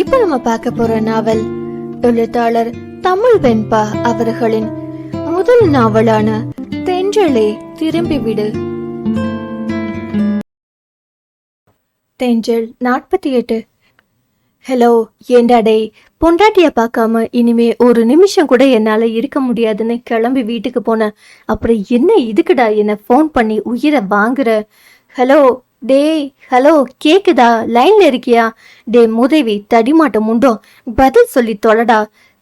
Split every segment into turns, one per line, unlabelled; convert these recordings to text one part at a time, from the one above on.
இப்ப நம்ம பார்க்க போற நாவல் எழுத்தாளர் தமிழ் வெண்பா அவர்களின் முதல் நாவலான தென்றலே திரும்பி விடு. தென்றல் 48. ஹலோ, ஏண்டாடே, பொண்டாட்டிய பார்க்காம இனிமே ஒரு நிமிஷம் கூட என்னால இருக்க முடியாதுன்னு கிளம்பி வீட்டுக்கு போனேன். அப்புறம் என்ன இதுக்குடா என்ன ஃபோன் பண்ணி உயிரை வாங்குற? ஹலோ டேய், ஹலோ கேக்குதா? லைன்ல இருக்கியா? டே முதவி தடிமாட்டம் உண்டோ, பதில் சொல்லி தொலைடா.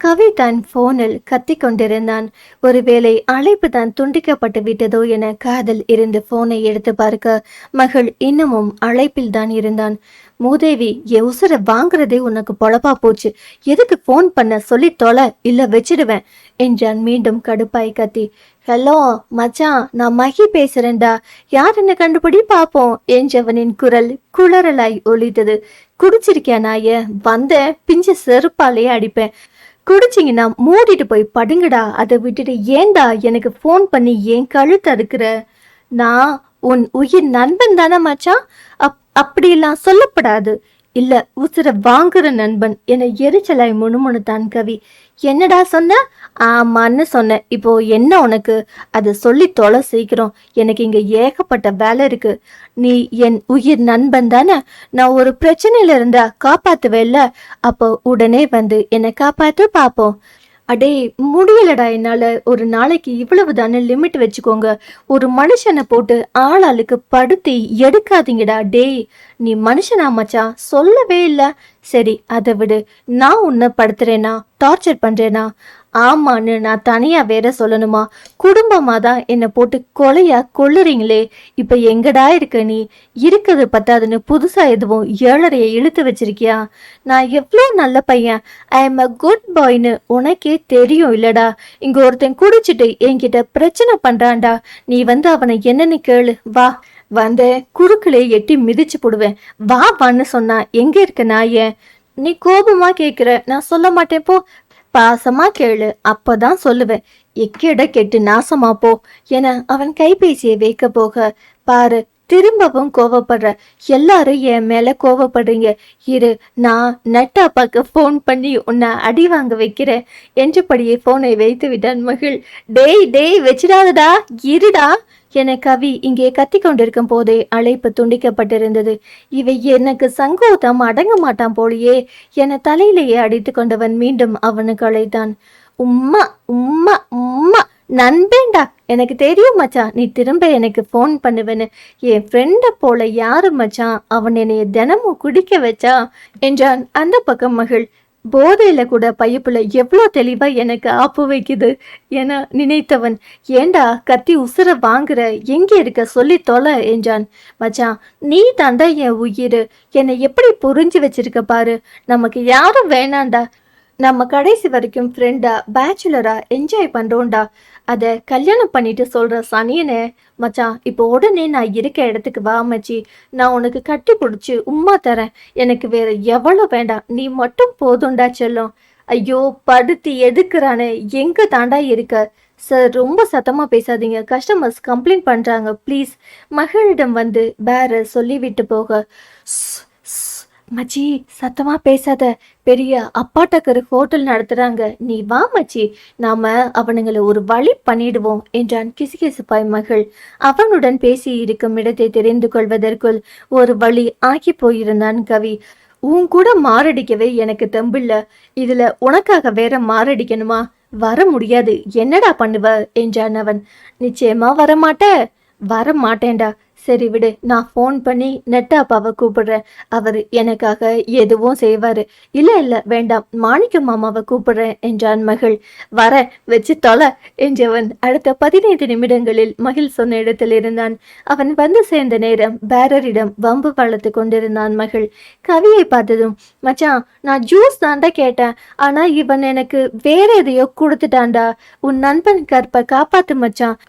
கவி தான் போனில் கத்தி கொண்டிருந்தான். ஒருவேளை அழைப்பு தான் துண்டிக்கப்பட்டு விட்டதோ என காதல் இருந்து போனை எடுத்து பார்க்க மகள் இன்னமும் அழைப்பில் தான் இருந்தான். மூதேவி, என் உசுர வாங்குறதே உனக்கு பொழப்பா போச்சு. எதுக்கு போன் பண்ண சொல்லி தொலை, இல்ல வச்சிடுவேன் என்றான் மீண்டும் கடுப்பாய் கத்தி. ஹலோ மச்சான், நான் மகி பேசுறேன்டா, யார் என்ன கண்டுபிடி பாப்போம் என்றவனின் குரல் குளறலாய் ஒலித்தது. குடிச்சிருக்கியா நாய? வந்த பிஞ்ச செருப்பாலே அடிப்பேன். குடிச்சிங்கன்னா மூடிட்டு போய் படுங்கடா. அதை விட்டுட்டு ஏண்டா எனக்கு போன் பண்ணி ஏன் கழுத்து அறுக்கிற? நான் உன் உயிர் நண்பன் தானே மச்சான். அப்படியெல்லாம் சொல்லப்படாது. இல்ல, உசுர வாங்குற நண்பன் என எரிச்சலாய் முணுமுணுத்தான் கவி. என்னடா சொன்ன? ஆமான்னு சொன்னேன். இப்போ என்ன உனக்கு? அதை சொல்லி தொலை சீக்கிரம், எனக்கு இங்க ஏகப்பட்ட வேலை இருக்கு. நீ என் உயிர் நண்பன் தானே. நான் ஒரு பிரச்சனையில இருந்தா காப்பாத்துவேல்ல, அப்போ உடனே வந்து என்னை காப்பாத்து பாப்போம். அடே முடியலடா என்னால. ஒரு நாளைக்கு இவ்வளவு தானே லிமிட் வச்சுக்கோங்க. ஒரு மனுஷனை போட்டு ஆளாளுக்கு படுத்தி எடுக்காதீங்கடா. டேய், நீ மனுஷனா மச்சான்? சொல்லவே இல்லை. சரி அதை விடு. நான் உன்னை படுத்துறேனா, டார்ச்சர் பண்றேனா? ஆமான்னு நான் தனியா வேற சொல்லணுமா? குடும்பமா தான் என்னை போட்டு கொலையா கொள்ளுறீங்களே. இப்ப எங்கடா இருக்க நீ? இருக்கிறது பத்தாதுன்னு புதுசா எதுவும் 7.5 இழுத்து வச்சிருக்கியா? நான் எவ்வளோ நல்ல பையன், ஐ எம் அ குட் பாய்னு உனக்கே தெரியும் இல்லடா. இங்க ஒருத்தன் குடிச்சிட்டு என்கிட்ட பிரச்சனை பண்றான்டா. நீ வந்து அவனை என்னன்னு கேளு. வா. வந்த குறுக்களே எட்டி மிதிச்சு போடுவேன். வா வான்னு சொன்னா எங்க இருக்க நாய? நீ கோபமா கேக்குற, நான் சொல்ல மாட்டேன் போ. பாசமா கேளு, அப்பதான் சொல்லுவேன். எக்கேட கெட்டு நாசமா போ என அவன் கைபேசியை வைக்க போக, பாரு திரும்பவும் கோவப்படுற. எல்லாரும் என் மேல கோவப்படுறீங்க. இரு, நான் நட்டாப்பாக்கு போன் பண்ணி உன்னை அடி வாங்க வைக்கிறேன் என்றபடியே போனை வைத்து விட்டான் மகிழ். டேய் டேய் வச்சிடாதடா, இருடா என கவி இங்கே கத்தி கொண்டிருக்கும் போதே அழைப்பு துண்டிக்கப்பட்டிருந்தது. இவை எனக்கு சங்கோதம் அடங்க மாட்டான் போலியே என தலையிலேயே அடித்து கொண்டவன் மீண்டும் அவனுக்கு அழைத்தான். உம்மா உம்மா உம்மா, நண்பேண்டா, எனக்கு தெரியும் மச்சான் நீ திரும்ப எனக்கு போன் பண்ணுவேன்னு. என் ஃப்ரெண்ட போல யாரு மச்சான்? அவன் என்னைய தினமும் குடிக்க வச்சா என்றான் அந்த பக்கம் மகள். போதையில கூட பையப்புல எவ்வளோ தெளிவா எனக்கு ஆப்பு வைக்குது என நினைத்தவன், ஏண்டா கத்தி உசுர வாங்குற, எங்க இருக்க சொல்லி தொலை என்றான். மச்சான், நீ தாண்டா என் உயிர். என்னை எப்படி புரிஞ்சு வச்சிருக்க பாரு. நமக்கு யாரும் வேணாண்டா. நம்ம கடைசி வரைக்கும் ஃப்ரெண்டா பேச்சுலரா என்ஜாய் பண்றோம்டா. அதை கல்யாணம் பண்ணிட்டு சொல்ற சனியனே. மச்சான், இப்போ உடனே நான் இருக்க இடத்துக்கு வா மச்சி. நான் உனக்கு கட்டி பிடிச்சி உம்மா தரேன். எனக்கு வேற எவ்வளோ வேண்டாம், நீ மட்டும் போதும்டா செல்லும். ஐயோ படுத்தி எதுக்குறானே, எங்க தாண்டா இருக்க? சார், ரொம்ப சத்தமா பேசாதீங்க, கஸ்டமர்ஸ் கம்ப்ளைண்ட் பண்றாங்க ப்ளீஸ். மகளிடம் வந்து பேர சொல்லிவிட்டு போக, மச்சி சத்தமா பேசாத, பெரிய அப்பாட்டக்கரு ஹோட்டல் நடத்துறாங்க, நீ வா மச்சி, நாம அவனுங்களை ஒரு வழி பண்ணிடுவோம் என்றான் கிசுகிசுப்பாய் மகள். அவனுடன் பேசி இருக்கும் இடத்தை தெரிந்து கொள்வதற்குள் ஒரு வழி ஆக்கி போயிருந்தான் கவி. உன் கூட மாரடிக்கவே எனக்கு தெம்பில்ல, இதுல உனக்காக வேற மாரடிக்கணுமா? வர முடியாது, என்னடா பண்ணுவ என்றான் அவன். நிச்சயமா வரமாட்ட? வர மாட்டேன்டா. சரி விடு, நான் ஃபோன் பண்ணி நெட்டாப்பாவை கூப்பிடுறேன். அவர் எனக்காக எதுவும் செய்வாரு. இல்ல இல்ல வேண்டாம், மாணிக்க மாமாவை கூப்பிடுறேன் என்றான் மகள். வர வச்சு தொலை என்றவன் அடுத்த 15 நிமிடங்களில் மகிழ் சொன்ன இடத்தில் இருந்தான். அவன் வந்து சேர்ந்த நேரம் பேரரிடம் வம்பு வளர்த்து கொண்டிருந்தான் மகள். கவியை பார்த்ததும், மச்சான் நான் ஜூஸ் தாண்டா கேட்டேன், ஆனா இவன் எனக்கு வேற எதையோ கொடுத்துட்டான்டா. உன் நண்பன் கற்பை காப்பாத்து மச்சான்,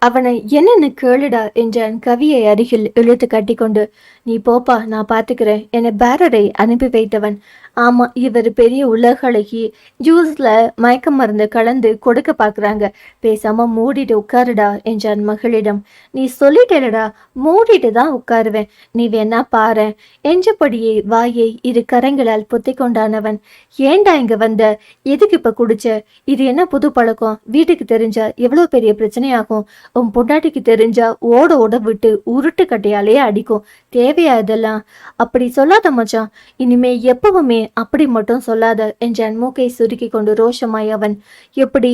அவனை என்னன்னு கேளுடா என்றான் கவியை அருகில் இழுத்து கட்டி கொண்டு. நீ போப்பா, நான் பாத்துக்கிறேன் என பேரரை அனுப்பி வைத்தவன் ஆமா, இவர் பெரிய உலகளகி. ஜூஸ்ல மயக்க மருந்து கலந்து கொடுக்க பாக்குறாங்க. பேசாம மூடிட்டு உட்காருடா என்றான் மகளிடம். நீ சொல்லிட்டேலடா, மூடிட்டு தான் உட்காருவேன், நீ வேணா பாரு என்றபடியே வாயை இரு கரங்களால் பொத்தி கொண்டானவன். ஏண்டா இங்க வந்த? எதுக்கு இப்ப குடிச்ச? இது என்ன புது பழக்கம்? வீட்டுக்கு தெரிஞ்சா எவ்வளவு பெரிய பிரச்சனையாகும். உன் பொண்டாட்டிக்கு தெரிஞ்சா ஓட ஓட விட்டு உருட்டு கட்டையாலேயே அடிக்கும். தேவையா இதெல்லாம்? அப்படி சொல்லாத மச்சான், இனிமே எப்பவுமே அப்படி மட்டும் சொல்லாத என்றான் மூக்கை சுருக்கி கொண்டு ரோஷமாய் அவன். எப்படி?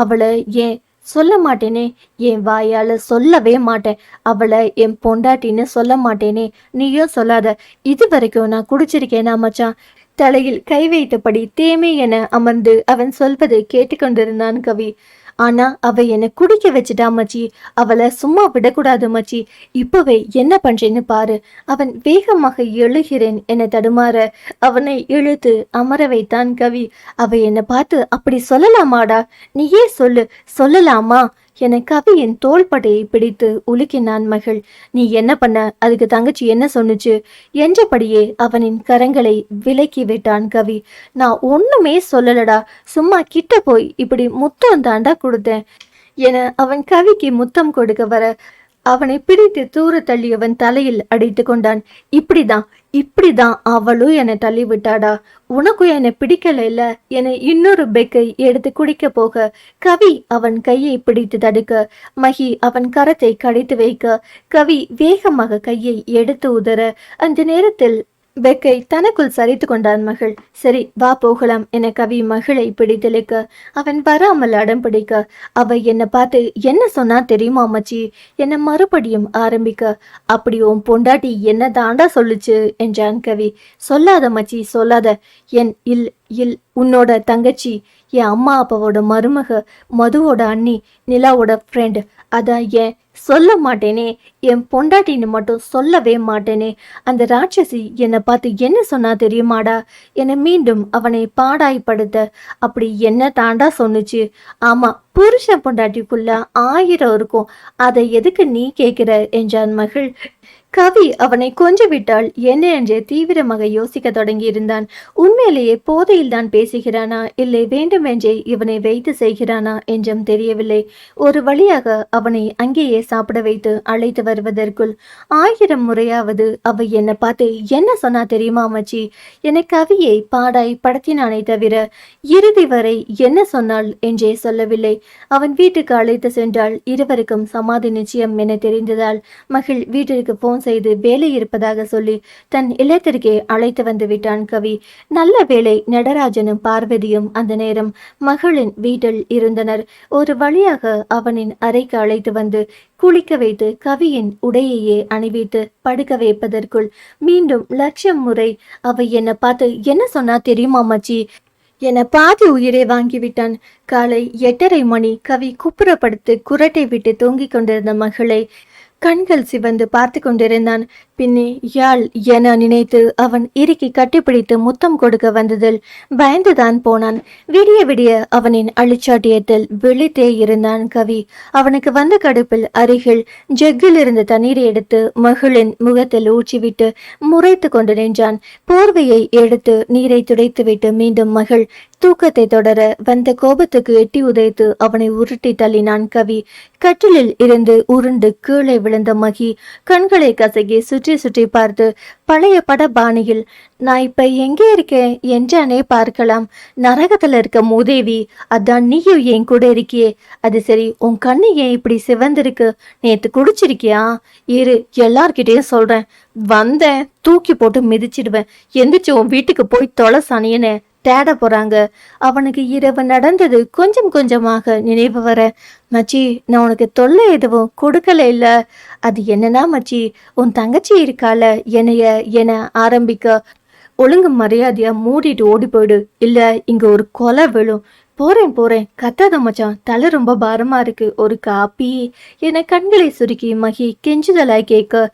அவளை ஏன் சொல்ல மாட்டேனே, என் வாயால சொல்லவே மாட்டேன். அவளை என் பொண்டாட்டின்னு சொல்ல மாட்டேனே, நீயும் சொல்லாத. இது வரைக்கும் நான் குடிச்சிருக்கேனா மச்சான்? தலையில் கை வைத்தபடி தேமே என அமர்ந்து அவன் சொல்வதை கேட்டுக்கொண்டிருந்தான் கவி. ஆனா அவ என்னை குடிக்க வச்சுட்டா மச்சி, அவளை சும்மா விடக்கூடாது மச்சி, இப்பவே என்ன பண்றேன்னு பாரு. அவன் வேகமாக எழுகிறேன் என தடுமாற அவனை இழுத்து அமர வைத்தான் கவி. அவ என்னை பார்த்து அப்படி சொல்லலாமாடா? நீயே சொல்லு, சொல்லலாமா என கவியின் தோள்பட்டையை பிடித்து உலுக்கினான் மகள். நீ என்ன பண்ண? அதுக்கு தங்கச்சி என்ன சொன்னுச்சு என்றபடியே அவனின் கரங்களை விலக்கி விட்டான் கவி. நான் ஒண்ணுமே சொல்லலடா, சும்மா கிட்ட போய் இப்படி முத்தம் தாண்டா கொடுத்தேன் என அவன் கவிக்கு முத்தம் கொடுக்க வர அவனை பிடித்து தூர தள்ளியவன் தலையில் அடித்து கொண்டான். இப்படிதான் அவளும் என்னை தள்ளி விட்டாடா. உனக்கும் என்னை பிடிக்கல இல்ல என இன்னொரு பெக்கை எடுத்து குடிக்க போக கவி அவன் கையை பிடித்து தடுக்க மகி அவன் கரத்தை கடித்து வைக்க கவி வேகமாக கையை எடுத்து உதற அந்த நேரத்தில் பெக்கை தனக்குள் சரித்து கொண்டான் மகள். சரி வா போகலாம் என கவி மகளை பிடித்தெழுக்க அவன் வராமல் அடம் பிடிக்க அவ என்னை பார்த்து என்ன சொன்னா தெரியுமா அம்மச்சி என மறுபடியும் ஆரம்பிக்க அப்படி உன் பொண்டாட்டி என்ன தாண்டா சொல்லுச்சு என்றான் கவி. சொல்லாத மச்சி சொல்லாத. என் இல் உன்னோட தங்கச்சி, என் அம்மா அப்பாவோட மருமக, மதுவோட அண்ணி, நிலாவோட ஃப்ரெண்ட். அதான் ஏன் சொல்ல மாட்டேனே, என் பொண்டாட்டின்னு மட்டும் சொல்லவே மாட்டேனே. அந்த ராட்சசி என்னை பார்த்து என்ன சொன்னா தெரியுமாடா என மீண்டும் அவனை பாடாய்படுத்த அப்படி என்ன தாண்டா சொன்னுச்சு? ஆமா, புருஷன் பொண்டாட்டிக்குள்ள 1000 இருக்கும், அதை எதுக்கு நீ கேட்கிற என்றான் மகள். கவி அவனை கொஞ்சம் விட்டால் என்ன என்று தீவிரமாக யோசிக்க தொடங்கி இருந்தான். உண்மையிலேயே போதையில் தான் பேசுகிறானா இல்லை வேண்டுமென்றே இவனை வைத்து செய்கிறானா என்றும் தெரியவில்லை. ஒரு வழியாக அவனை அங்கேயே சாப்பிட வைத்து அழைத்து வருவதற்குள் 1000 முறையாவது அவ என்னை பார்த்து என்ன சொன்னா தெரியுமா மச்சி என கவியை பாடாய் படுத்தினானே தவிர இறுதி வரை என்ன சொன்னாள் என்றே சொல்லவில்லை. அவன் வீட்டுக்கு அழைத்து சென்றால் இருவருக்கும் சமாதி நிச்சயம் என தெரிந்ததால் மகள் வீட்டிற்கு போன் செய்து வேலை இருப்பதாக சொல்லி தன் இல்லத்திற்கே அழைத்து வந்து விட்டான் கவி. நல்ல வேளை நடராஜனும் பார்வதியும் அந்த நேரம் மகளின் வீட்டில் இருந்தனர். ஒரு வழியாக அவனின் அறைக்கு அழைத்து வந்து குளிக்க வைத்து கவியின் உடையையே அணிவித்து படுக்க வைப்பதற்குள் மீண்டும் 1,00,000 முறை அவ என்னை பார்த்து என்ன சொன்னா தெரியுமா மச்சி என பாதி உயிரை வாங்கிவிட்டான். காலை 8:30 மணி. கவி குப்புறப்படுத்து குரட்டை விட்டு தூங்கிக் கொண்டிருந்த மகளை கண்கள் சிவந்து பார்த்து கொண்டிருந்தான். பின்னே யாழ் என நினைத்து அவன் இறுக்கி கட்டிப்பிடித்து முத்தம் கொடுக்க வந்ததில் பயந்துதான் போனான். விடிய விடிய அவனின் அழிச்சாட்டியத்தில் விழித்தே இருந்தான் கவி. அவனுக்கு வந்த கடுப்பில் அருகில் ஜெக்கில் இருந்த தண்ணீரை எடுத்து மகளின் முகத்தில் ஊற்றிவிட்டு முறைத்து கொண்டு நின்றான். போர்வையை எடுத்து நீரை துடைத்துவிட்டு மீண்டும் மகள் தூக்கத்தை தொடர வந்த கோபத்துக்கு எட்டி உதைத்து அவனை உருட்டி தள்ளினான் கவி. கட்டிலில் இருந்து உருண்டு கீழே விழுந்த மகி கண்களை கசகி சுற்றி சுற்றி பார்த்து பழைய பட பாணியில் நான் இப்ப எங்கே இருக்கேன் என்றானே பார்க்கலாம். நரகத்துல இருக்க மூதேவி, அதான் நீயும் என் கூட இருக்கியே. அது சரி, உன் கண்ணு ஏன் இப்படி சிவந்திருக்கு? நேத்து குடிச்சிருக்கியா? இரு, எல்லார்கிட்டயும் சொல்றேன். வந்தேன், தூக்கி போட்டு மிதிச்சிடுவேன். எந்திரிச்சு உன் வீட்டுக்கு போய் தொலை சனியனே தேட போறாங்க. அவனுக்கு இரவு நடந்தது கொஞ்சம் கொஞ்சமாக நினைவு வர, மச்சி நான் உனக்கு தொல்லை எதுவும் கொடுக்கல இல்ல? அது என்னன்னா மச்சி, உன் தங்கச்சி இருக்கால என ஆரம்பிக்க ஒழுங்கு மரியாதையா மூடிட்டு ஓடி போயிடு, இல்ல இங்க ஒரு கொலை விழும். போறேன் கத்தாத மச்சான், தலை ரொம்ப பாரமா இருக்கு, ஒரு காப்பி என கண்களை சுருக்கி மகி கெஞ்சுதலாய் கேட்க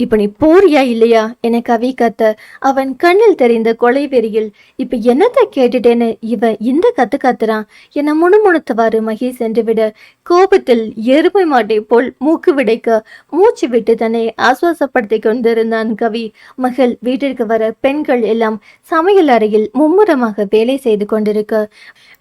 இப்ப நீ போறியா இல்லையா என கவி கத்த அவன் கண்ணில் தெரிந்த கொலை வெறியில் இப்ப என்னத்தை கேட்டுட்டேன்னு இவன் இந்த கத்து கத்துறான் என முணுமுணுத்தவாறு மகி சென்றுவிட கோபத்தில் எருமை மாட்டை போல் மூக்கு விடைக்க மூச்சு விட்டு தன்னை ஆசுவாசப்படுத்திக் கொண்டிருந்தான் கவி. மகள் வீட்டிற்கு வர பெண்கள் எல்லாம் சமையல் அறையில் மும்முரமாக வேலை செய்து கொண்டிருக்க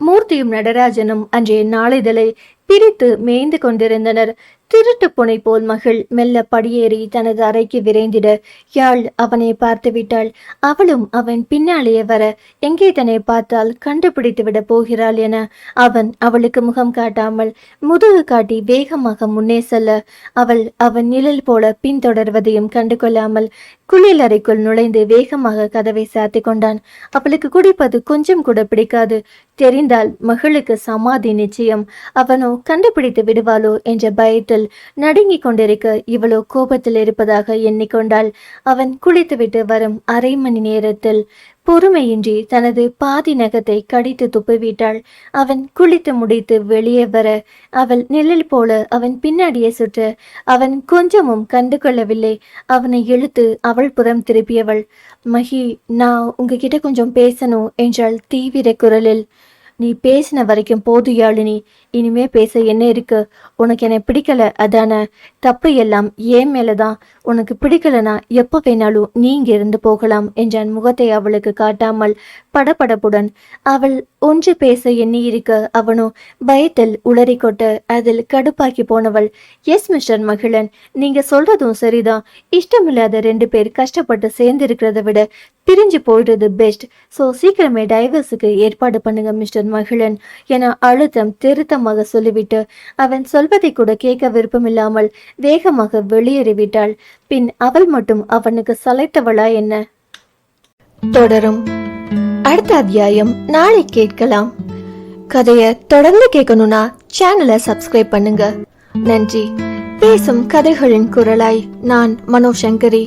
மூர்த்தியும் நடராஜனும் அன்றைய நாளிதழை பிரித்து மேய்ந்து கொண்டிருந்தனர். திருட்டு புனை போல் மகள் மெல்ல படியேறி தனது அறைக்கு விரைந்திட யாழ் அவனை பார்த்து விட்டாள். அவளும் அவன் பின்னாலேயே வர எங்கே தன்னை பார்த்தால் கண்டுபிடித்து விட போகிறாள் என அவன் அவளுக்கு முகம் காட்டாமல் முதுகு காட்டி வேகமாக முன்னே செல்ல அவன் நிழல் போல பின்தொடர்வதையும் கண்டு கொள்ளாமல் குளியல் அறைக்குள் நுழைந்து வேகமாக கதவை சாத்தி கொண்டான். அவளுக்கு குடிப்பது கொஞ்சம் கூட பிடிக்காது. தெரிந்தால் மகளுக்கு சமாதி நிச்சயம். அவனோ கண்டுபிடித்து விடுவாளோ என்ற பயத்தில் நடுங்கிக் கொண்டிருக்க இவளோ கோபத்தில் இருப்பதாக எண்ணிக்கொண்டாள். அவன் குளித்துவிட்டு வரும் அரை மணி நேரத்தில் பொறுமையின்றி தனது பாதி நகத்தை கடித்து துப்பிவிட்டாள். அவன் குளித்து முடித்து வெளியே வர அவள் நிழல் போல அவன் பின்னாடியே சுற்ற அவன் கொஞ்சமும் கண்டு கொள்ளவில்லை. அவனை இழுத்து அவள் புறம் திருப்பியவள். மகி, நான் உங்ககிட்ட கொஞ்சம் பேசணும் என்றாள் தீவிர குரலில். நீ பேசின வரைக்கும் போது யாழினி, இனிமே பேச என்ன இருக்கு? உனக்கு என்னை பிடிக்கல அதான? தப்பு எல்லாம் ஏன் மேலதான். உனக்கு பிடிக்கலனா எப்ப வேணாலும் நீ இங்க இருந்து போகலாம் என்றான் முகத்தை அவளுக்கு காட்டாமல் படபடப்புடன். அவள் ஒன்று பேச எண்ணி இருக்க அவனோ பயத்தில் உளறிக்கொட்ட அதில் கடுப்பாக்கி போனவள். எஸ் மிஸ்டர் மகிழன், நீங்க சொல்றதும் சரிதான். இஷ்டமில்லாத 2 பேர் கஷ்டப்பட்டு சேர்ந்து இருக்கிறத விட பிரிஞ்சு போயிடுறது பெஸ்ட். ஸோ சீக்கிரமே டைவர்ஸுக்கு ஏற்பாடு பண்ணுங்க மிஸ்டர் மகிழன் என அழுத்தம் திருத்தமாக சொல்லிவிட்டு அவன் சொல்வதை கூட கேட்க விருப்பமில்லாமல் வேகமாக வெளியேறிவிட்டாள். பின் அவள் மட்டும் அவனுக்கு சளைத்தவளா என்ன? தொடரும். அடுத்த அத்தியாயம் நாளை கேட்கலாம். கதையை தொடர்ந்து கேட்கணும்னா சேனலை சப்ஸ்கிரைப் பண்ணுங்க. நன்றி. பேசும் கதைகளின் குரலாய் நான் மனோசங்கரி.